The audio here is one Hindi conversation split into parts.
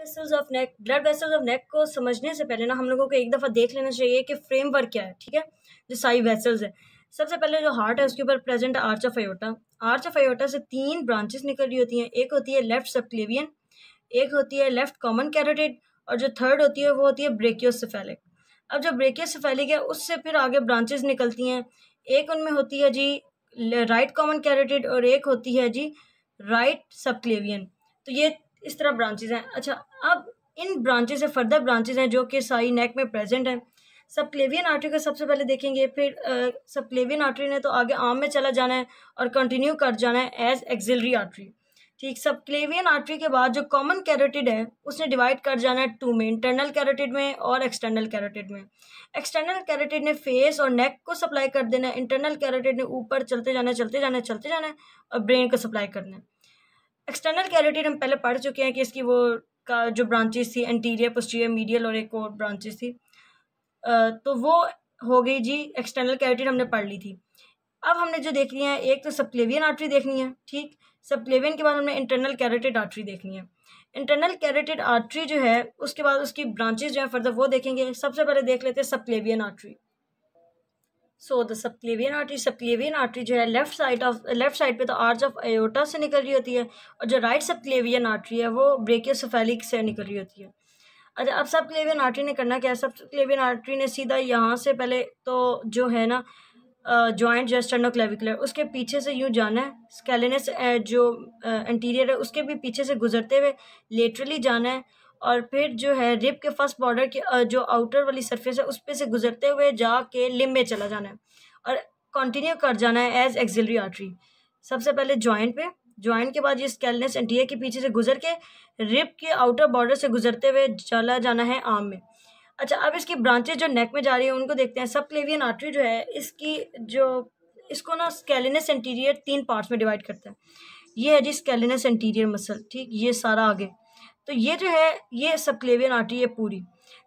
Vessels of neck, blood vessels of neck को समझने से पहले ना हम लोगों को एक दफ़ा देख लेना चाहिए कि फ्रेमवर्क क्या है। ठीक है, जो सारी वेसल्स है, सबसे पहले जो हार्ट है उसके ऊपर प्रेजेंट है आर्च ऑफ अयोर्टा। आर्च ऑफ अयोर्टा से 3 ब्रांचेस निकल रही होती हैं। एक होती है लेफ्ट सबक्लेवियन, एक होती है लेफ्ट कॉमन कैरोटिड, और जो थर्ड होती है वो होती है ब्रेकियोसेफेलिक। अब जो ब्रेकियोसेफेलिक है उससे फिर आगे ब्रांचेस निकलती हैं। एक उनमें होती है जी राइट कॉमन कैरोटिड और एक होती है जी राइट सबक्लेवियन। तो ये इस तरह ब्रांचेस हैं। अच्छा, अब इन ब्रांचेस से फर्दर ब्रांचेस हैं जो कि सारी नेक में प्रेजेंट हैं। सबक्लेवियन आर्टरी को सबसे पहले देखेंगे, फिर सबक्लेवियन आर्टरी ने तो आगे आर्म में चला जाना है और कंटिन्यू कर जाना है एज एक्सिलरी आर्टरी। ठीक, सबक्लेवियन आर्टरी के बाद जो कॉमन कैरोटिड है उसने डिवाइड कर जाना है 2 में, इंटरनल कैरोटिड में और एक्सटर्नल कैरोटिड में। एक्सटर्नल कैरोटिड ने फेस और नेक को सप्लाई कर देना है, इंटरनल कैरोटिड ने ऊपर चलते जाना है और ब्रेन को सप्लाई करना है। एक्सटर्नल कैरोटिड हम पहले पढ़ चुके हैं कि इसकी वो का जो ब्रांचेस थी एंटीरियर, पोस्टीरियर, मीडियल और एक और ब्रांचेस थी। तो वो हो गई जी, एक्सटर्नल कैरोटिड हमने पढ़ ली थी। अब हमने जो देखनी है, एक तो सबक्लेवियन आर्टरी देखनी है। ठीक, सबक्लेवियन के बाद हमने इंटरनल कैरोटिड आर्टरी देखनी है। इंटरनल कैरोटिड आर्टरी जो है उसके बाद उसकी ब्रांचेस जो है फर्दर वो देखेंगे। सबसे पहले देख लेते हैं subclavian artery. So the subclavian artery जो है लेफ्ट साइड पे तो आर्च ऑफ अयोर्टा से निकल रही होती है, और जो राइट सबक्लेवियन आर्टरी है वो ब्रेकियोसेफेलिक से निकल रही होती है। अच्छा, अब सबक्लेवियन आर्टरी ने करना क्या है? सबक्लेवियन आर्टरी ने सीधा यहाँ से पहले तो जो है ना जॉइंट जो स्टर्नोक्लेविकुलर उसके पीछे से यूँ जाना है, स्केलेनस जो एंटीरियर है उसके भी पीछे से गुजरते हुए लेटरली जाना है, और फिर जो है रिब के फर्स्ट बॉर्डर के जो आउटर वाली सरफेस है उस पे से गुजरते हुए जाके लिम्ब में चला जाना है और कंटिन्यू कर जाना है एज एक्सिलरी आर्टरी। सबसे पहले जॉइंट पे, जॉइंट के बाद ये स्केलेनस एंटीरियर के पीछे से गुजर के रिब के आउटर बॉर्डर से गुजरते हुए चला जाना है आर्म में। अच्छा, अब इसकी ब्रांचेस जो नेक में जा रही है उनको देखते हैं। सबक्लेवियन आर्टरी जो है इसको ना स्केलेनस एंटीरियर 3 पार्ट्स में डिवाइड करता है। ये है जी स्केलेनस एंटीरियर मसल। ठीक, ये सारा आगे, तो ये जो है ये सबक्लेवियन आर्टरी है पूरी।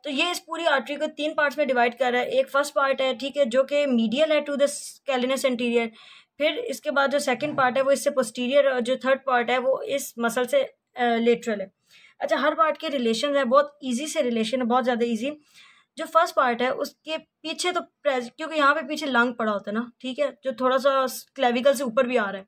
तो ये इस पूरी आर्टरी को 3 पार्ट्स में डिवाइड कर रहा है। एक फर्स्ट पार्ट है, ठीक है, जो कि मीडियल है टू द स्केलेनस एंटीरियर। फिर इसके बाद जो सेकंड पार्ट है वो इससे पोस्टीरियर, और जो थर्ड पार्ट है वो इस मसल से लेटरल है। अच्छा, हर पार्ट के रिलेशन है, बहुत इजी से रिलेशन है, बहुत ज़्यादा इजी। जो फर्स्ट पार्ट है उसके पीछे तो क्योंकि यहाँ पे पीछे लंग पड़ा होता है ना, ठीक है, जो थोड़ा सा क्लेविकल से ऊपर भी आ रहा है,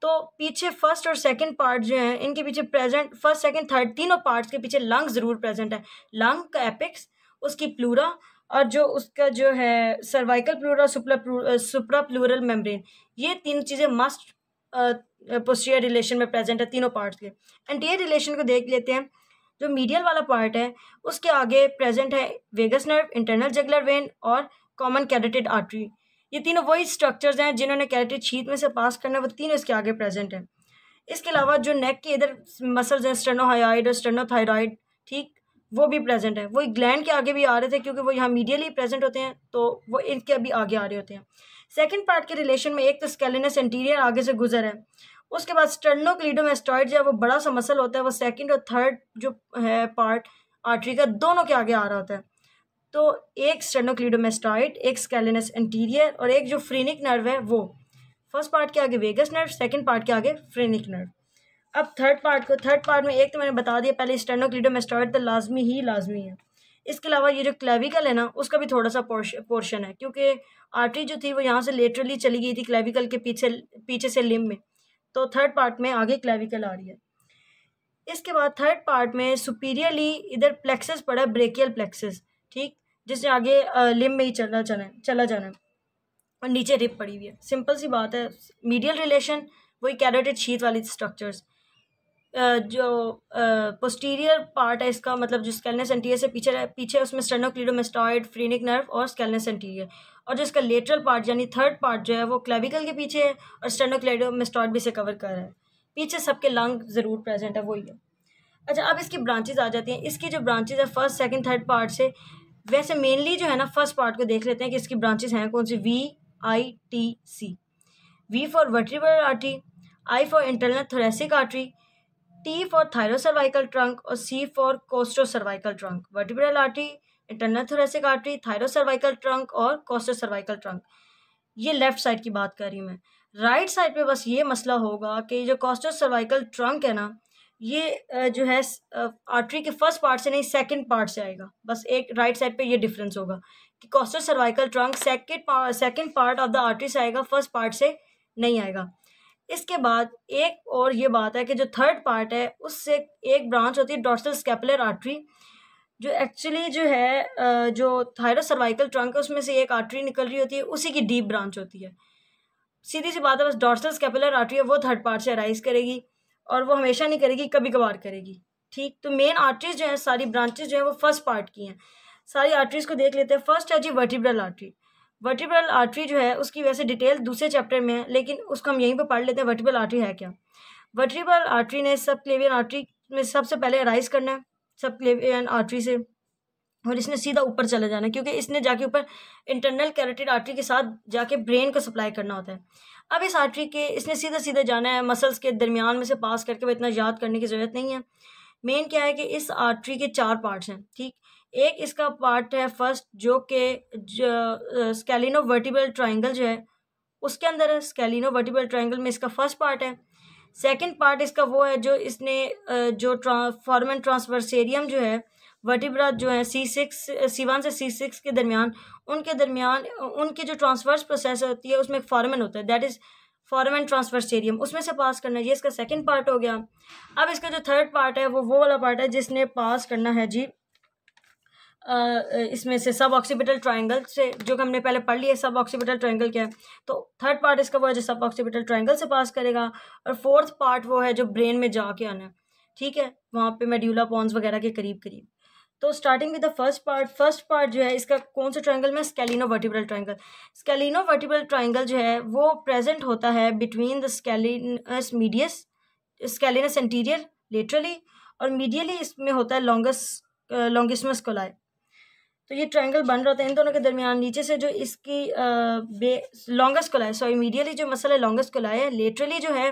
तो पीछे फर्स्ट और सेकंड पार्ट जो है इनके पीछे प्रेजेंट, फर्स्ट सेकंड थर्ड तीनों पार्ट्स के पीछे लंग ज़रूर प्रेजेंट है। लंग का एपिक्स, उसकी प्लूरा, और जो उसका जो है सर्वाइकल प्लूरा, सुप्रा प्लूरल मेम्ब्रेन, ये 3 चीज़ें मस्ट पोस्टीरियर रिलेशन में प्रेजेंट है तीनों पार्ट्स के। एंटीरियर रिलेशन को देख लेते हैं। जो मीडियल वाला पार्ट है उसके आगे प्रेजेंट है वेगस नर्व, इंटरनल जगुलर वेन और कॉमन कैरोटिड आर्टरी। ये तीनों वही स्ट्रक्चर्स हैं जिन्होंने कैरोटिड शीथ में से पास करना है, वो तीनों इसके आगे प्रेजेंट हैं। इसके अलावा जो नेक के इधर मसल्स हैं स्टेर्नोहायोइड और स्टेर्नोथायरॉइड, ठीक, वो भी प्रेजेंट है। वो ग्लैंड के आगे भी आ रहे थे क्योंकि वो यहाँ मीडियली प्रेजेंट होते हैं, तो वो इनके अभी आगे आ रहे होते हैं। सेकंड पार्ट के रिलेशन में एक तो स्केलेनस एंटीरियर आगे से गुजर है, उसके बाद स्टर्नोक्लीडोमेस्टॉइड जो है वो बड़ा सा मसल होता है, वो सेकंड और थर्ड जो है पार्ट आर्टरी का दोनों के आगे आ रहा होता है। तो एक स्टर्नोक्लीडोमेस्टॉइड, एक स्केलेनस एंटीरियर और एक जो फ्रेनिक नर्व है वो फर्स्ट पार्ट के आगे वेगस नर्व, सेकंड पार्ट के आगे फ्रेनिक नर्व। अब थर्ड पार्ट में एक तो मैंने बता दिया पहले स्टर्नोक्लीडोमेस्टॉइड तो लाजमी है। इसके अलावा ये जो क्लेविकल है ना उसका भी थोड़ा सा पोर्शन है, क्योंकि आर्टरी जो थी वो यहाँ से लेटरली चली गई थी क्लेविकल के पीछे से लिम्ब में, तो थर्ड पार्ट में आगे क्लेविकल आ रही है। इसके बाद थर्ड पार्ट में सुपीरियरली इधर प्लेक्सस पड़ा है, ब्रेकियल प्लेक्सस, ठीक, जिससे आगे लिम्ब में ही चला जाना है, और नीचे रिब पड़ी हुई है। सिंपल सी बात है, मीडियल रिलेशन वही कैरोटिड शीथ वाली स्ट्रक्चर्स। जो पोस्टीरियर पार्ट है इसका मतलब जो स्केलेनस एंटीरियर से पीछे उसमें स्टर्नोक्लीडोमेस्टॉइड, फ्रेनिक नर्व और स्केलेनस एंटीरियर, और जो इसका लेटरल पार्ट यानी थर्ड पार्ट जो है वो क्लेविकल के पीछे है और स्टर्नोक्लीडोमेस्टॉइड भी से कवर कर रहा है। पीछे सबके लंग ज़रूर प्रेजेंट है, वही है। अच्छा, अब इसकी ब्रांचेज आ जाती हैं। इसकी जो ब्रांचेज है फर्स्ट सेकंड थर्ड पार्ट से, वैसे मेनली जो है ना फर्स्ट पार्ट को देख लेते हैं कि इसकी ब्रांचेज हैं कौन सी। VITC, V for vertebral artery, I for internal thoracic artery, T for thyrocervical trunk और C for costocervical trunk. Vertebral artery, internal thoracic artery, thyrocervical trunk और कोस्टोसर्वाइकल ट्रंक। ये लेफ्ट साइड की बात कर रही हूँ मैं। राइट साइड पे बस ये मसला होगा कि जो कोस्टोसर्वाइकल ट्रंक है ना, ये जो है आर्टरी के फर्स्ट पार्ट से नहीं सेकंड पार्ट से आएगा, बस एक राइट साइड पे ये डिफरेंस होगा कि coastal cervical trunk second part of the artery से आएगा, फर्स्ट पार्ट से नहीं आएगा। इसके बाद एक और ये बात है कि जो थर्ड पार्ट है उससे एक ब्रांच होती है डॉर्सल स्कैपुलर आर्टरी, जो एक्चुअली जो है जो थायरस सर्वाइकल ट्रंक है उसमें से एक आर्टरी निकल रही होती है, उसी की डीप ब्रांच होती है। सीधी सी बात है, बस डॉर्सल स्कैपुलर आर्टरी है वो थर्ड पार्ट से अराइज करेगी, और वो हमेशा नहीं करेगी, कभी कभार करेगी। ठीक, तो मेन आर्टरीज जो है, सारी ब्रांचेज जो है वो फर्स्ट पार्ट की हैं। सारी आर्टरीज को देख लेते हैं। फर्स्ट है जी वर्टिब्रल आर्टरी। वर्टिब्रल आर्टरी जो है उसकी वैसे डिटेल दूसरे चैप्टर में है, लेकिन उसको हम यहीं पे पढ़ लेते हैं। वर्टिब्रल आर्टरी है क्या? वर्टिब्रल आर्टरी ने सब क्लेवियन आर्टरी में सबसे पहले अराइज करना है, सब क्लेवियन आर्टरी से, और इसने सीधा ऊपर चले जाना है, क्योंकि इसने जाके ऊपर इंटरनल कैरोटिड आर्टरी के साथ जाके ब्रेन को सप्लाई करना होता है। अब इस आर्टरी के इसने सीधा सीधा जाना है, मसल्स के दरमियान में से पास करके, वो इतना याद करने की ज़रूरत नहीं है। मेन क्या है कि इस आर्टरी के 4 पार्ट्स हैं। ठीक, एक इसका पार्ट है फर्स्ट जो कि स्कैलिनोवर्टिब्रल ट्राइंगल जो है उसके अंदर है। स्कैलिनोवर्टिब्रल ट्राइंगल में इसका फर्स्ट पार्ट है। सेकंड पार्ट इसका वो है जो इसने जो फॉर्मन ट्रांसवर्सेरियम जो है, वर्टिब्रा जो है C1 से C6 के दरमियान, उनकी जो ट्रांसवर्स प्रोसेस होती है उसमें एक फॉर्मन होता है, दैट इज़ फॉर्मन ट्रांसवर्सेरियम, उसमें से पास करना है। ये इसका सेकंड पार्ट हो गया। अब इसका जो थर्ड पार्ट है वो वाला पार्ट है जिसने पास करना है जी इसमें से सब ऑक्सीपिटल ट्राइंगल से, जो कि हमने पहले पढ़ लिया सब ऑक्सीपिटल ट्राइंगल क्या है। तो थर्ड पार्ट इसका वो है जो सब ऑक्सीपिटल ट्राइंगल से पास करेगा, और फोर्थ पार्ट वो है जो ब्रेन में जाके आना है। ठीक है, वहाँ पे मेड्यूला पॉन्स वगैरह के करीब करीब। तो starting with the first part जो है इसका कौन सा ट्राइंगल में? स्कैलिनोवर्टिब्रल ट्राइंगल। स्कैलिनोवर्टिब्रल ट्राइंगल जो है वो प्रेजेंट होता है between the scalenus medius, scalenus anterior laterally, और मीडियली इसमें होता है लॉन्गिस्मस कोलाई। तो ये ट्रायंगल बन रहा था इन दोनों के दरमियान। नीचे से जो इसकी लॉन्गेस्ट कोलाई, सॉरी मीडियली जो मसल है लॉन्गेस्ट कोलाई है, लेटरली जो है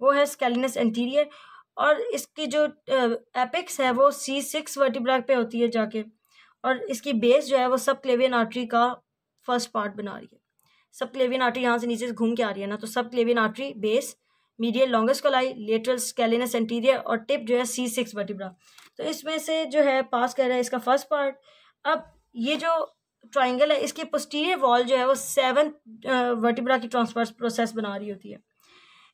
वो है स्कैलिनस एंटीरियर, और इसकी जो एपेक्स है वो C6 वर्टिब्रा पे होती है जाके, और इसकी बेस जो है वो सब क्लेवियन आर्टरी का फर्स्ट पार्ट बना रही है। सब क्लेवियन आर्टरी यहाँ से नीचे से घूम के आ रही है ना, तो subclavian artery base, medial longus colli, lateral scalenus anterior, और टिप जो है C6 वर्टिब्रा। तो इसमें से जो है पास कर रहा है इसका फर्स्ट पार्ट। अब ये जो ट्राइंगल है इसकी पोस्टीरियर वॉल जो है वो 7 वर्टिब्रा की ट्रांसवर्स प्रोसेस बना रही होती है।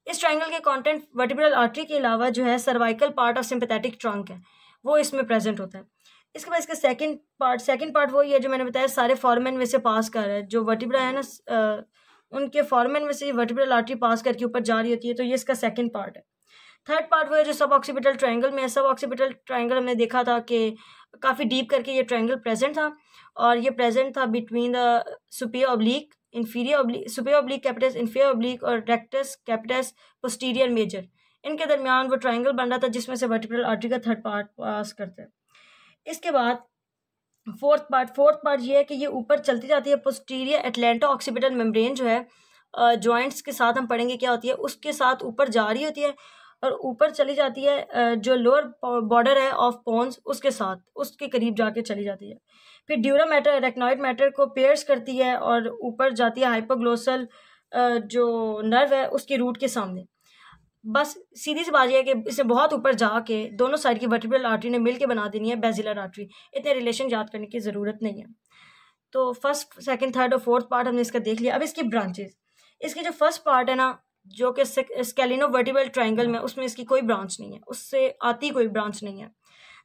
इस ट्राइंगल के कंटेंट वर्टिब्रल आर्टरी के अलावा जो है cervical part of sympathetic trunk है वो इसमें प्रेजेंट होता है। इसके बाद इसका सेकंड पार्ट वही है जो मैंने बताया सारे फॉर्मेन में से पास कर रहा है। जो वर्टिब्रा है ना उनके फॉर्मेन में से वर्टिब्रल आर्टरी पास करके ऊपर जा रही होती है, तो ये इसका सेकंड पार्ट है। थर्ड पार्ट वो है जो सब ऑक्सीपिटल ट्राइंगल में है। सब ऑक्सीपिटल ट्राइंगल हमने देखा था कि काफ़ी डीप करके ये ट्राइंगल प्रेजेंट था, और ये प्रेजेंट था between the superior oblique, superior oblique capitis, inferior oblique, और रेक्टस कैपिटस, पोस्टीरियर मेजर, इनके दरमियान वो ट्राइंगल बन रहा था जिसमें से वर्टिब्रल आर्टरी का थर्ड पार्ट पास करता है। इसके बाद फोर्थ पार्ट ये है कि ये ऊपर चलती जाती है। पोस्टीरियर एटलांटो ऑक्सीपिटल मेम्ब्रेन जो है जॉइंट्स के साथ हम पढ़ेंगे क्या होती है, उसके साथ ऊपर जा रही होती है, और ऊपर चली जाती है जो लोअर बॉर्डर है ऑफ पोन्स उसके साथ, उसके करीब जाके चली जाती है। फिर ड्यूरा मैटर एरेक्नॉइड मैटर को पेयर्स करती है और ऊपर जाती है हाइपोग्लोसल जो नर्व है उसके रूट के सामने। बस सीधी सी बात यह है कि इसे बहुत ऊपर जाके दोनों साइड की वर्टिब्रल आर्टरी ने मिलके बना देनी है बेसिलर आर्टरी। इतने रिलेशन याद करने की ज़रूरत नहीं है। तो फर्स्ट, सेकंड, थर्ड और फोर्थ पार्ट हमने इसका देख लिया। अब इसकी ब्रांचेस, इसकी जो फर्स्ट पार्ट है ना जो कि स्कैलिनोवर्टिब्रल ट्राइंगल में, उसमें इसकी कोई ब्रांच नहीं है, उससे आती कोई ब्रांच नहीं है।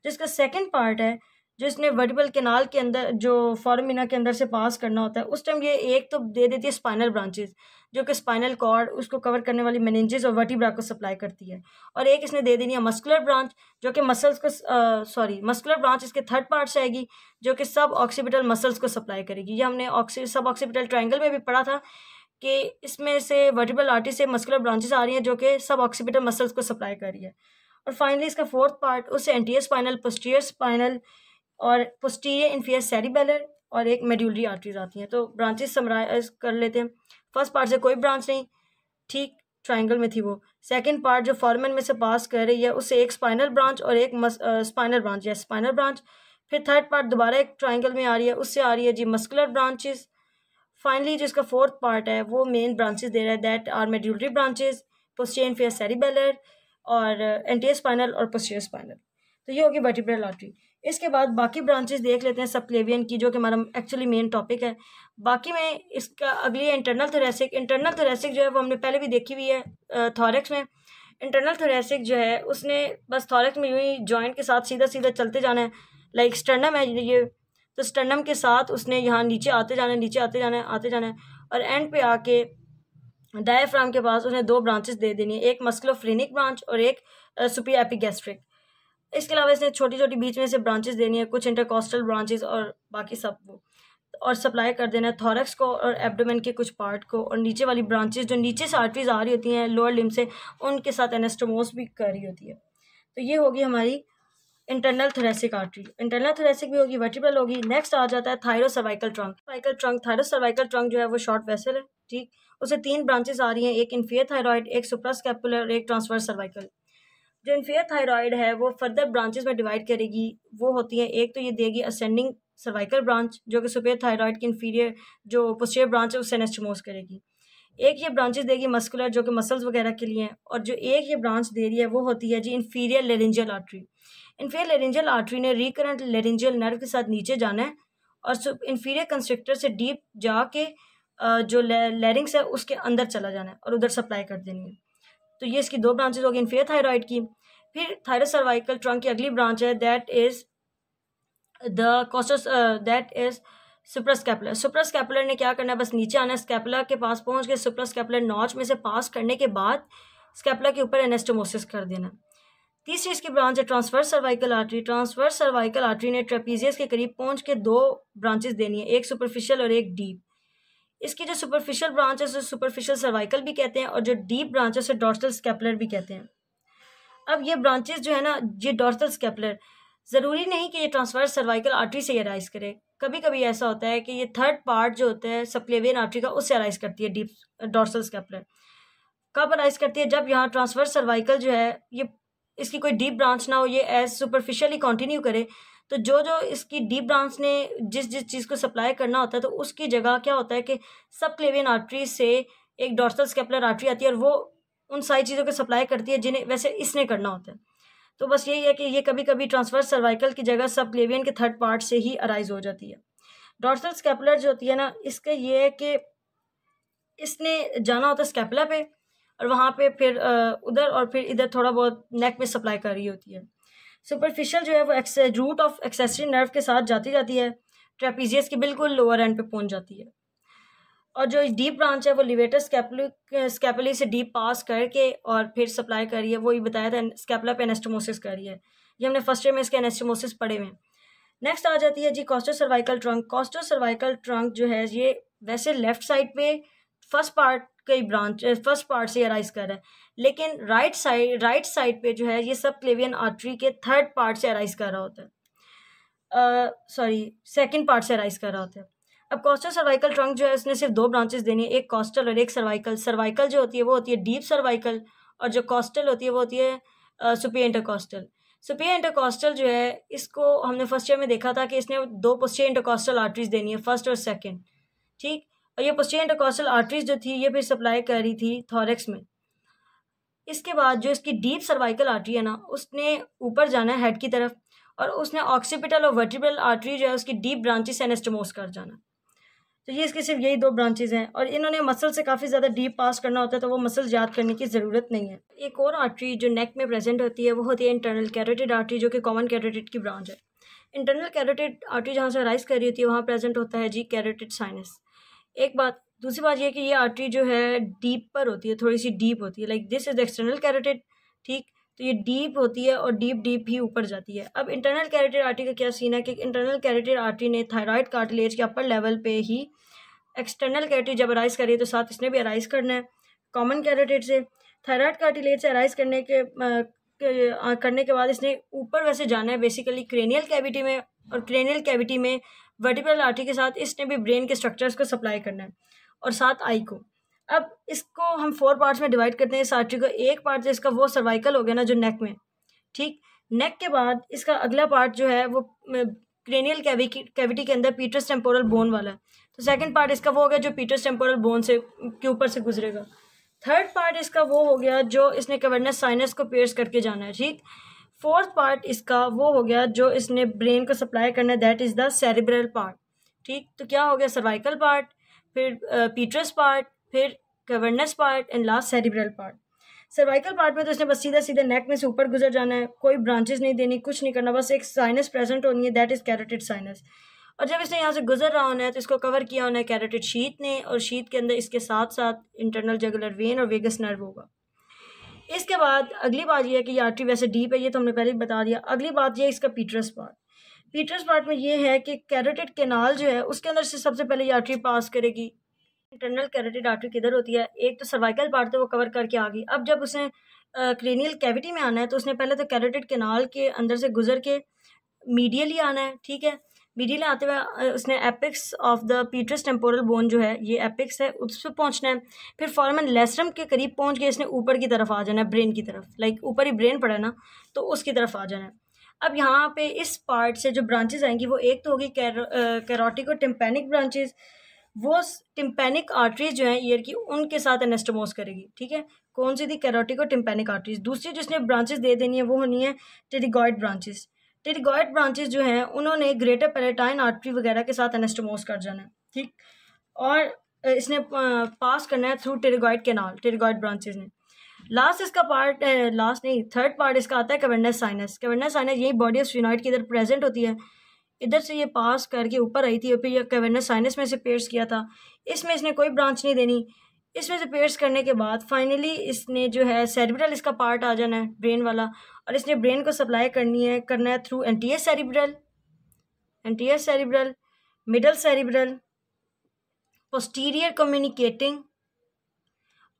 जिसका सेकंड पार्ट है जो इसने वर्टिब्रल कैनाल के अंदर जो फॉर्मिना के अंदर से पास करना होता है, उस टाइम ये एक तो दे देती है स्पाइनल ब्रांचेस जो कि स्पाइनल कॉर्ड उसको कवर करने वाली मेनिंजेस और वर्टिब्रा को सप्लाई करती है, और एक इसने दे देनी है मस्कुलर ब्रांच जो कि मसल्स को मस्कुलर ब्रांच इसके थर्ड पार्ट से आएगी जो कि सब ऑक्सीपिटल मसल्स को सप्लाई करेगी। ये हमने सब ऑक्सीपिटल ट्राइंगल में भी पढ़ा था कि इसमें से वर्टिब्रल आर्टरी से मस्कुलर ब्रांचेस आ रही हैं जो कि सब ऑक्सीपिटल मसल्स को सप्लाई कर रही है। और फाइनली इसका फोर्थ पार्ट, उससे एंटीरियर स्पाइनल, पोस्टीरियर स्पाइनल और पोस्टीरियर इन्फीरियर सेरिबेलर और एक मेड्यूलरी आर्टरीज आती हैं। तो ब्रांचेस समराइज कर लेते हैं। फर्स्ट पार्ट से कोई ब्रांच नहीं, ठीक ट्राइंगल में थी वो। सेकंड पार्ट जो फॉर्मन में से पास कर रही है उससे एक स्पाइनल ब्रांच और एक स्पाइनल ब्रांच या स्पाइनल ब्रांच। फिर थर्ड पार्ट दोबारा एक ट्राइंगल में आ रही है, उससे आ रही है जी मस्कुलर ब्रांचेस। फाइनली जो इसका फोर्थ पार्ट है वो मेन ब्रांचेस दे रहा है, that are medullary branches, posterior inferior cerebellar, और एंटीरियर स्पाइनल और पोस्टीरियर स्पाइनल। तो ये होगी वर्टिब्रल आर्टरी। इसके बाद बाकी ब्रांचेस देख लेते हैं सबक्लेवियन की, जो कि हमारा एक्चुअली मेन टॉपिक है। बाकी में इसका अगली है इंटरनल थोरेसिक। इंटरनल थोरेसिक जो है वो हमने पहले भी देखी हुई है थॉरेक्स में। इंटरनल थोरेसिक जो है उसने बस थॉरेक्स में यूँ ही जॉइंट के साथ सीधा सीधा चलते जाना है, लाइक स्टर्नम है ये, तो स्टर्नम के साथ उसने यहाँ नीचे आते जाना है, नीचे आते जाना है, आते जाना है, और एंड पे आके डायफ्राम के पास उसने दो ब्रांचेस दे देनी है, एक मस्कुलोफ्रेनिक ब्रांच और एक सुपीरियर एपिगैस्ट्रिक। इसके अलावा इसने छोटी छोटी बीच में से ब्रांचेस देनी है, कुछ इंटरकॉस्टल ब्रांचेस और बाकी सब वो, और सप्लाई कर देना है थॉरक्स को और एब्डोमेन के कुछ पार्ट को, और नीचे वाली ब्रांचेस जो नीचे से आर्टरीज आ रही होती हैं लोअर लिम्ब से, उनके साथ एनास्टोमोस भी कर रही होती है। तो ये होगी हमारी internal thoracic artery. Internal thoracic भी होगी, वर्टिब्रल होगी। नेक्स्ट आ जाता है थायरोसर्वाइकल ट्रंक। थायरोसर्वाइकल ट्रंक जो है वो शॉर्ट वेसल है, ठीक। उसे तीन ब्रांचेस आ रही हैं, एक इन्फीरियर थायराइड, एक सुप्रास्कैपुलर और एक ट्रांसवर्स सर्वाइकल। जो इन्फीरियर थायराइड है वो फर्दर ब्रांचेस में डिवाइड करेगी, वो होती है, एक तो ये देगी असेंडिंग सर्वाइकल ब्रांच जो कि सुपीरियर थायराइड की इन्फीरियर जो पोस्टीरियर ब्रांच है उससे एनास्टोमोस करेगी। एक ये ब्रांचेस देगी मस्कुलर जो कि मसल्स वगैरह के लिए हैं, और जो एक ये ब्रांच दे रही है वो होती है जी inferior laryngeal artery. Inferior laryngeal artery ने रिकरेंट लेरिंजियल नर्व के साथ नीचे जाना है और इन्फीरियर कंस्ट्रिक्टर से डीप जाके जो लेरिंग्स है उसके अंदर चला जाना है और उधर सप्लाई कर देनी है। तो ये इसकी दो ब्रांचेस होगी इन्फीरियर थायराइड की। फिर थायरोसर्वाइकल ट्रंक की अगली ब्रांच है दैट इज सुप्रास्कैपुलर। सुप्रास्कैपुलर ने क्या करना है, बस नीचे आना है, स्कैपुला के पास पहुंच के सुप्रास्कैपुलर नॉच में से पास करने के बाद स्कैपुला के ऊपर एनास्टोमोसिस कर देना। तीसरी इसकी ब्रांच है transverse cervical artery. Transverse cervical artery ने ट्रेपीजियस के करीब पहुंच के दो ब्रांचेस देनी है, एक सुपरफिशियल और एक डीप। इसकी जो सुपरफिशियल ब्रांच है उसे सुपरफिशियल सर्वाइकल भी कहते हैं और जो डीप ब्रांच है उसे डॉर्सल स्कैपुलर भी कहते हैं। अब ये ब्रांचेस जो है ना, ये डॉर्सल स्कैपुलर ज़रूरी नहीं कि ये ट्रांसवर्स सर्वाइकल आर्टरी से अराइज करे, कभी कभी ऐसा होता है कि ये थर्ड पार्ट जो होता है सबक्लेवियन आर्टरी का उससे अराइज करती है डीप डॉर्सल स्कैपुलर। कब अराइज करती है, जब यहाँ ट्रांसवर्स सर्वाइकल जो है ये इसकी कोई डीप ब्रांच ना हो, ये एज सुपरफिशियली कंटिन्यू करे, तो जो जो इसकी डीप ब्रांच ने जिस जिस चीज़ को सप्लाई करना होता है तो उसकी जगह क्या होता है कि सबक्लेवियन आर्टरी से एक डॉर्सल स्कैपुलर आर्टरी आती है और वो उन सारी चीज़ों को सप्लाई करती है जिन्हें वैसे इसने करना होता है। तो बस यही है कि ये कभी कभी ट्रांसवर्स सर्वाइकल की जगह सबक्लेवियन के थर्ड पार्ट से ही अराइज हो जाती है। डॉर्सल स्कैपुलर जो होती है ना, इसका ये है कि इसने जाना होता है स्कैपुला पे और वहाँ पे फिर उधर और फिर इधर थोड़ा बहुत नेक में सप्लाई कर रही होती है। सुपरफिशियल जो है वो रूट ऑफ एक्सेसरी नर्व के साथ जाती है, ट्रेपीजियस के बिल्कुल लोअर एंड पे पहुंच जाती है। और जो डीप ब्रांच है वो लिवेटर स्कैपुली से डीप पास करके और फिर सप्लाई कर रही है, वही बताया था स्कैपुला पे एनास्टोमोसिस कर रही है। ये हमने फर्स्ट ईयर में इसके एनास्टोमोसिस पढ़े हुए हैं। नेक्स्ट आ जाती है जी कॉस्टो सर्वाइकल ट्रंक। कॉस्टो सर्वाइकल ट्रंक जो है ये वैसे लेफ्ट साइड पे फर्स्ट पार्ट कई ब्रांच फर्स्ट पार्ट से अराइज कर रहा है, लेकिन राइट साइड पे जो है ये सबक्लेवियन आर्टरी के थर्ड पार्ट से अराइज कर रहा होता है, सेकंड पार्ट से अराइज कर रहा होता है। अब कॉस्टल सर्वाइकल ट्रंक जो है उसने सिर्फ दो ब्रांचेस देनी है, एक कॉस्टल और एक सर्वाइकल। सर्वाइकल जो होती है वो होती है डीप सर्वाइकल और जो कॉस्टल होती है वो होती है सुपीरियर इंटरकॉस्टल। सुपीरियर इंटरकॉस्टल जो है इसको हमने फर्स्ट ईयर में देखा था कि इसने दो पोस्टीरियर इंटरकॉस्टल आर्टरीज देनी है, फर्स्ट और सेकेंड, ठीक। और ये पोस्टीरियर इंटरकॉस्टल आर्टरीज जो थी ये फिर सप्लाई कर रही थी थॉरेक्स में। इसके बाद जो इसकी डीप सर्वाइकल आर्टरी है ना, उसने ऊपर जाना है हेड की तरफ और उसने ऑक्सीपिटल और वर्टिब्रल आर्टरी जो है उसकी डीप ब्रांचेस से एनास्टोमोस कर जाना। तो ये इसके सिर्फ यही दो ब्रांचेज हैं और इन्होंने मसल से काफ़ी ज़्यादा डीप पास करना होता है, तो वो मसल याद करने की ज़रूरत नहीं है। एक और आर्टरी जो नेक में प्रेजेंट होती है वो होती है इंटरनल कैरोटिड आर्टरी, जो कि कॉमन कैरोटिड की ब्रांच है। इंटरनल कैरोटिड आर्टरी जहाँ से राइज कर रही होती है वहाँ प्रेजेंट होता है जी कैरोटिड साइनस। एक बात, दूसरी बात ये कि ये आर्टरी जो है डीप पर होती है, थोड़ी सी डीप होती है, like this is external carotid, ठीक। तो ये डीप होती है और डीप ही ऊपर जाती है। अब इंटरनल कैरोटिड आर्टरी का क्या सीन है कि इंटरनल कैरोटिड आर्टरी ने थायराइड कार्टिलेज के अपर लेवल पे ही एक्सटर्नल कैरोटिड जब अराइज करी तो साथ इसने भी अराइज करना है कॉमन कैरोटिड से। थायराइड कार्टिलेज से अराइज करने के बाद इसने ऊपर वैसे जाना है बेसिकली क्रेनियल कैविटी में, और क्रेनियल कैविटी में वर्टिब्रल आर्टरी के साथ इसने भी ब्रेन के स्ट्रक्चर्स को सप्लाई करना है और साथ आई को। अब इसको हम 4 पार्ट्स में डिवाइड करते हैं इस आर्टरी को। एक पार्ट जो इसका वो सर्वाइकल हो गया ना जो नेक में, ठीक। नेक के बाद इसका अगला पार्ट जो है वो क्रेनियल कैविटी के अंदर पीटर्स टेम्पोरल बोन वाला है। तो सेकंड पार्ट इसका वो हो गया जो पीटर्स टेम्पोरल बोन से के ऊपर से गुजरेगा। थर्ड पार्ट इसका वो हो गया जो इसने कैवर्नस साइनस को पियर्स करके जाना है, ठीक। फोर्थ पार्ट इसका वो हो गया जो इसने ब्रेन को सप्लाई करना है, that is the cerebral part, ठीक। तो क्या हो गया, सर्वाइकल पार्ट, फिर पीट्रस पार्ट, फिर cavernous part and last cerebral part. Cervical part में तो इसने बस सीधा सीधा नेक में से ऊपर गुजर जाना है, कोई ब्रांचेस नहीं देनी, कुछ नहीं करना, बस एक साइनस प्रेजेंट होनी है, दैट इज़ कैरोटिड साइनस। और जब इसने यहाँ से गुजर रहा होना है तो इसको कवर किया होना है कैरोटिड शीथ ने, और शीथ के अंदर इसके साथ साथ इंटरनल जुगुलर वेन और वेगस नर्व होगा। इसके बाद अगली बात यह है कि ये आर्टरी वैसे डीप है, ये तो हमने पहले ही बता दिया। अगली बात यह है इसका पीट्रस पार्ट। पीट्रस पार्ट में ये है कि कैरोटिड कैनाल जो है उसके अंदर से सबसे पहले ये आर्टरी पास करेगी। इंटरनल कैरोटिड आर्टरी किधर होती है, एक तो सर्वाइकल पार्ट था वो कवर करके आ गई। अब जब उसने क्रेनियल कैविटी में आना है तो उसने पहले तो कैरोटिड कैनाल के अंदर से गुजर के मीडियली आना है, ठीक है। मीडियली आते हुए उसने apex of the petrous temporal bone जो है, ये एपिक्स है, उस पर पहुंचना है। फिर फॉर्मन लेसरम के करीब पहुंच के इसने ऊपर की तरफ आ जाना है, ब्रेन की तरफ, लाइक ऊपर ही ब्रेन पड़ा है ना, तो उसकी तरफ आ जाना है। अब यहाँ पे इस पार्ट से जो ब्रांचेस आएंगी वो एक तो होगी कैरोटिको टिम्पैनिक ब्रांचेस, वो टिम्पैनिक आर्टरीज जो है ईयर की उनके साथ एनास्टोमोस करेगी, ठीक है। कौन सी थी, कैरोटिको टिम्पैनिक आर्टरीज। दूसरी जिसने ब्रांचेस दे देनी है वो होनी है टेरिगॉइड ब्रांचेस। टेरिगॉइड ब्रांचेस जो हैं उन्होंने ग्रेटर पैलेटाइन आर्टरी वगैरह के साथ एनास्टोमोस कर जाना है, ठीक। और इसने पास करना है through pterygoid canal, pterygoid branches ने। लास्ट इसका पार्ट, लास्ट नहीं, थर्ड पार्ट इसका आता है कैवर्नस साइनस। कैवर्नस साइनस यही बॉडी ऑफ स्फेनॉइड की इधर प्रेजेंट होती है, इधर से ये पास करके ऊपर आई थी और फिर ये कैवर्नस साइनस में से पेयर्स किया था। इसमें इसने कोई ब्रांच नहीं देनी। इसमें से पेयर्स करने के बाद फाइनली इसने जो है सेरिब्रल इसका पार्ट आ जाना है, ब्रेन वाला, और इसने ब्रेन को सप्लाई करना है through anterior cerebral, middle cerebral, posterior communicating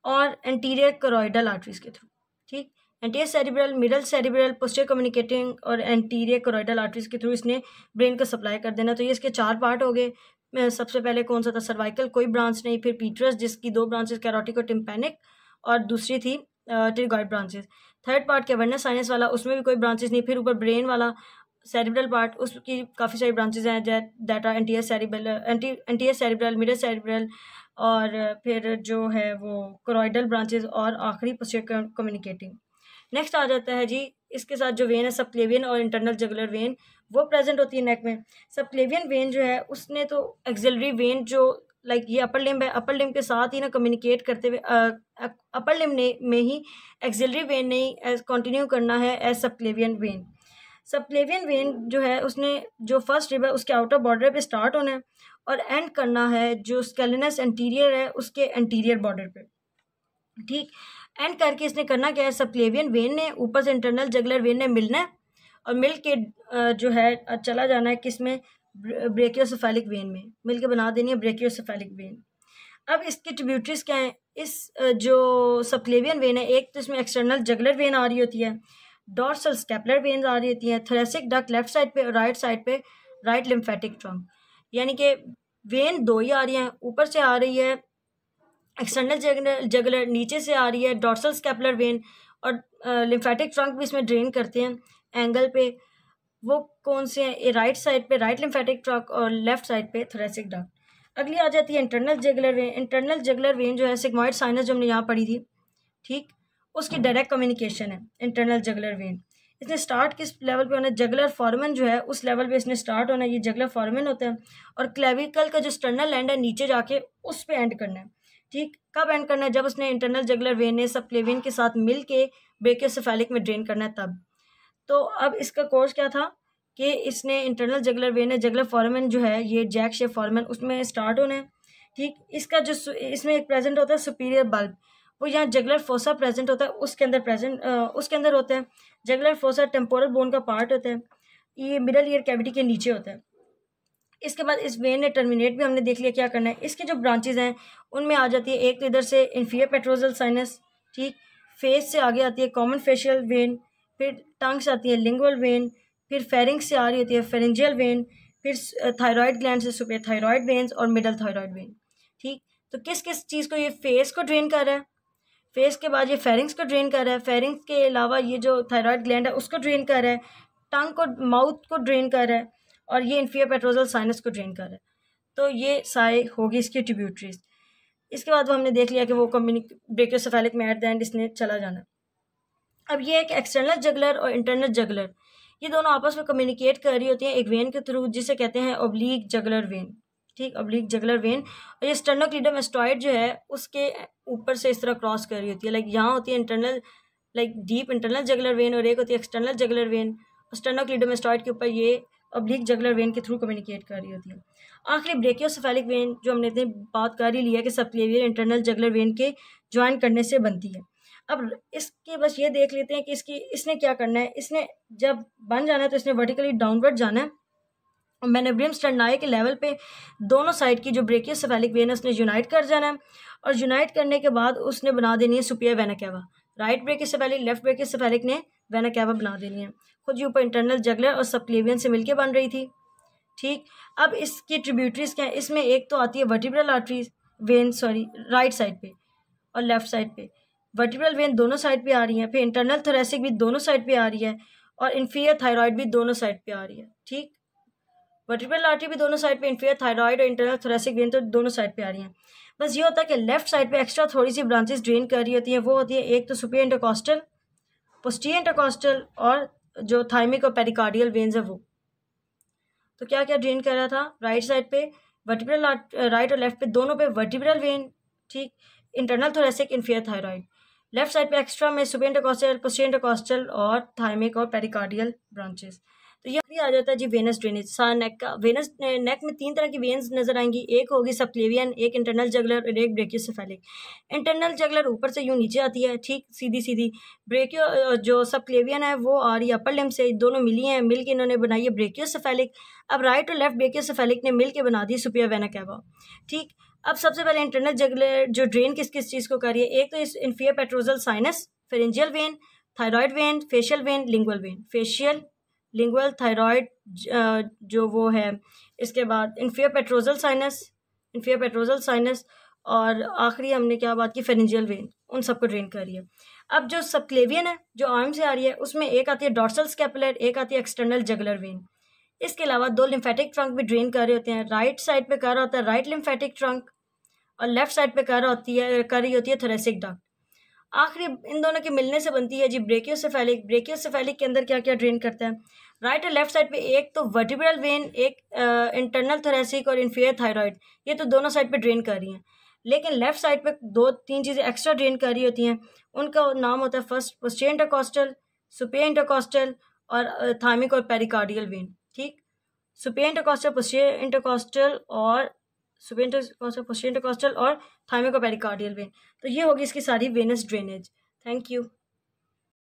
और एंटीरियर करोइडल आर्टरीज के थ्रू, ठीक। Anterior cerebral, middle cerebral, posterior communicating और एंटीरियर करोइडल आर्टरीज के थ्रू इसने ब्रेन को सप्लाई कर देना। तो ये इसके 4 पार्ट हो गए। सबसे पहले कौन सा था, सर्वाइकल, कोई ब्रांच नहीं। फिर पीट्रस जिसकी 2 ब्रांचेस, कैरोटिक और टिम्पैनिक, और दूसरी थी pterygoid branches. Third part cavernous sinus वाला, उसमें भी कोई ब्रांचेस नहीं। फिर ऊपर ब्रेन वाला सेरिब्रल पार्ट, उसकी काफ़ी सारी ब्रांचेस हैं, that are anterior cerebral, middle cerebral, और फिर जो है वो करोइडल ब्रांचेस, और आखिरी पोस्टीरियर कम्युनिकेटिंग। नेक्स्ट आ जाता है जी इसके साथ जो वेन है सबक्लेवियन और इंटरनल जुगुलर वेन, वो प्रेजेंट होती है नेक में। सबक्लेवियन वेन जो है उसने तो एक्सिलरी वेन जो लाइक ये अपर लिम्ब है, अपर लिम्ब के साथ ही ना कम्युनिकेट करते हुए अपर लिम्ब में ही एक्सिलरी वेन नहीं कंटिन्यू करना है as subclavian vein. Subclavian vein जो है उसने जो फर्स्ट रिब है उसके आउटर बॉर्डर पे स्टार्ट होना है और एंड करना है जो स्केलेनस एंटीरियर है उसके एंटीरियर बॉर्डर पे, ठीक। एंड करके इसने करना क्या है, सबक्लेवियन वेन ने ऊपर से इंटरनल जुगुलर वेन ने मिलना है और मिल के जो है चला जाना है किस में, ब्रेकियोसेफेलिक वेन में, मिल के बना देनी है ब्रेकियोसेफेलिक वेन। अब इसकी ट्रिब्यूटरीज क्या है, इस जो सबक्लेवियन वेन है, एक तो इसमें एक्सटर्नल जुगुलर वेन आ रही होती है, डॉर्सल स्कैपुलर वेन्स आ रही होती हैं, थोरेसिक डक्ट लेफ्ट साइड पे और राइट साइड पे राइट लिम्फेटिक ट्रंक, यानी कि वेन 2 ही आ रही हैं। ऊपर से आ रही है एक्सटर्नल जुगुलर, नीचे से आ रही है डॉर्सल स्कैपुलर वेन, और लिम्फेटिक ट्रंक भी इसमें ड्रेन करते हैं एंगल पे। वो कौन से हैं, राइट साइड पे राइट लिम्फेटिक ट्रंक और लेफ्ट साइड पे थोरेसिक डक्ट। अगली आ जाती है internal jugular vein. Internal jugular vein जो है सिग्मॉइड साइनस जो हमने यहाँ पढ़ी थी, ठीक, उसकी डायरेक्ट कम्युनिकेशन है इंटरनल जुगुलर वेन। इसने स्टार्ट किस लेवल पे होना है, जुगुलर फॉर्मन जो है उस लेवल पे इसने स्टार्ट होना है, ये जुगुलर फॉर्मन होता है, और क्लेविकल का जो स्टर्नल एंड है नीचे जाके उस पे एंड करना है, ठीक। कब एंड करना है, जब उसने इंटरनल जुगुलर वेन ने सबक्लेवियन के साथ मिल के ब्रेकियोसेफेलिक में ड्रेन करना है तब। तो अब इसका कोर्स क्या था कि इसने इंटरनल जुगुलर वेन है, जुगुलर फॉर्मन जो है ये जैक शेप फॉर्मन, उसमें स्टार्ट होना है, ठीक। इसका जो इसमें एक प्रेजेंट होता है सुपीरियर बल्ब, वो यहाँ जुगुलर फोसा प्रेजेंट होता है, उसके अंदर होता है। जुगुलर फोसा टेम्पोरल बोन का पार्ट होता है, ये मिडल ईयर कैविटी के नीचे होता है। इसके बाद इस वेन ने टर्मिनेट भी हमने देख लिया क्या करना है। इसके जो ब्रांचेज हैं उनमें आ जाती है एक तो इधर से इंफीरियर पेट्रोजल साइनस, ठीक, फेस से आगे आती है कॉमन फेशियल वेन, फिर टंग से आती है लिंगुअल वेन, फिर फेरिंग्स से आ रही होती है फेरिंजियल वेन, फिर थायराइड ग्लैंड से सुपर थायराइड वेन्स और मिडल थायराइड वेन, ठीक। तो किस किस चीज़ को, ये फेस को ड्रेन कर रहा है, फेस के बाद ये फेरिंग्स को ड्रेन कर रहा है, फेरिंग्स के अलावा ये जो थायराइड ग्लैंड है उसको ड्रेन कर रहा है, टंग को, माउथ को ड्रेन कर रहा है, और ये इंफीरियर पेट्रोजल साइनस को ड्रेन कर रहा है। तो ये सारे होगी इसकी ट्रिब्यूटरीज। इसके बाद वो हमने देख लिया कि वो ब्रेकियोसेफेलिक में एट द एंड इसने चला जाना। अब ये एक एक्सटर्नल जगलर और इंटरनल जगलर, ये दोनों आपस में कम्युनिकेट कर रही होती हैं एक वेन के थ्रू जिसे कहते हैं ऑब्लिक जगलर वेन। ठीक, ऑब्लिक जगलर वेन। और ये स्टर्नोक्लीडोमास्टॉइड जो है उसके ऊपर से इस तरह क्रॉस कर रही होती है। लाइक यहाँ होती है internal, like deep internal juggler when, और एक होती है एक्सटर्नल जगलर वेन। स्टर्नोक्लीडोमास्टॉइड के ऊपर ये ऑब्लिक जगलर वेन के थ्रू कम्युनिकेट कर रही होती है। आखिरी ब्रेकियोसेफेलिक वेन जो हमने इतनी बात कर ही लिया कि सबक्लेवियर इंटरनल जगलर वेन के ज्वाइन करने से बनती है। अब इसके बस ये देख लेते हैं कि इसने क्या करना है। इसने जब बन जाना है तो इसने वर्टिकली डाउनवर्ड जाना है और मैनेब्रियम स्टर्नाई के लेवल पे दोनों साइड की जो ब्रेकियोसेफेलिक वेन है उसने यूनाइट कर जाना है, और यूनाइट करने के बाद उसने बना देनी है superior vena cava. Right brachiocephalic left brachiocephalic ने वेना कैवा बना देनी है। खुद ये ऊपर इंटरनल जगलर और सबक्लेवियन से मिलकर बन रही थी। ठीक, अब इसकी ट्रिब्यूटरीज क्या है, इसमें एक तो आती है vertebral arteries when, right side पे और लेफ्ट साइड पे। वर्टिब्रल वेन दोनों साइड पे आ रही है, फिर इंटरनल थोरेसिक भी दोनों साइड पे आ रही है, और इंफीरियर थायराइड भी दोनों साइड पे आ रही है। ठीक, वर्टिब्रल आर्टरी भी दोनों साइड पे, इंफीरियर थायराइड और इंटरनल थोरेसिक वेन तो दोनों साइड पे आ रही हैं। बस ये होता है कि लेफ्ट साइड पे एक्स्ट्रा थोड़ी सी ब्रांचेस ड्रेन कर रही होती हैं। वो होती है एक तो सुपियर इंटरकॉस्टल, पोस्टीरियर इंटरकॉस्टल और जो थाइमिक और पेरिकार्डियल वेन्स है वो। तो क्या क्या ड्रेन कर रहा था, राइट साइड पे वर्टिब्रल, राइट और लेफ्ट पे दोनों पे वर्टिब्रल वेन। ठीक, internal thoracic, inferior thyroid. Left side पे एक्स्ट्रा में सुपियर इंटरकॉस्टल, पोस्टीरियर इंटरकॉस्टल और थाइमिक और पेरिकार्डियल ब्रांचेस। तो ये भी आ जाता है जी वेनस ड्रेनेज। नेक का वेनस नेक में 3 तरह की वेन्स नजर आएंगी, एक होगी सबक्लेवियन, एक इंटरनल जगलर और एक ब्रेकियोसेफेलिक। इंटरनल जगलर ऊपर से यूं नीचे आती है, ठीक सीधी सीधी। ब्रेकियो जो सबक्लेवियन है वो आ रही है अपर लिम्ब से, दोनों मिली हैं, मिल के इन्होंने बनाई है ब्रेकियोसेफेलिक। अब राइट और लेफ्ट ब्रेकियोसेफेलिक ने मिल के बना दी सुपियर वेना कैवा। ठीक, अब सबसे पहले इंटरनल जगलर जो ड्रेन किस किस चीज़ को कर रही है, एक तो इस inferior petrosal sinus, pharyngeal when, thyroid when, facial vein, lingual when. Facial, lingual, thyroid जो वो है, इसके बाद इंफीरियर पेट्रोजल साइनस, और आखिरी हमने क्या बात की, फेरेंजियल वेन, उन सबको ड्रेन कर रही है। अब जो सबक्लेवियन है जो आर्म से आ रही है उसमें एक आती है डॉर्सल स्कैपुलर, एक आती है एक्सटर्नल जगलर वेन। इसके अलावा 2 लिम्फेटिक ट्रंक भी ड्रेन कर रहे होते हैं। राइट साइड पे कर रहा होता है राइट लिम्फेटिक ट्रंक, और लेफ्ट साइड पे कर रही होती है थोरेसिक डक्ट। आखिरी इन दोनों के मिलने से बनती है जी ब्रेकियोसेफेलिक। ब्रेकियोसेफेलिक के अंदर क्या क्या ड्रेन करता है, राइट और लेफ्ट साइड पे एक तो वर्टिब्रल वेन, एक इंटरनल थोरेसिक और इंफीरियर थायराइड, ये तो दोनों साइड पे ड्रेन कर रही हैं। लेकिन लेफ्ट साइड पे 2-3 चीज़ें एक्स्ट्रा ड्रेन कर रही होती हैं, उनका नाम होता है first posterior intercostal, Superior intercostal और थाइमिक और पेरिकार्डियल वेन। ठीक, सुपियर इंटरकॉस्टल, पोस्टीरियर इंटरकॉस्टल और थाइमिक और पेरिकार्डियल वेन। तो ये होगी इसकी सारी वेनस ड्रेनेज। Thank you.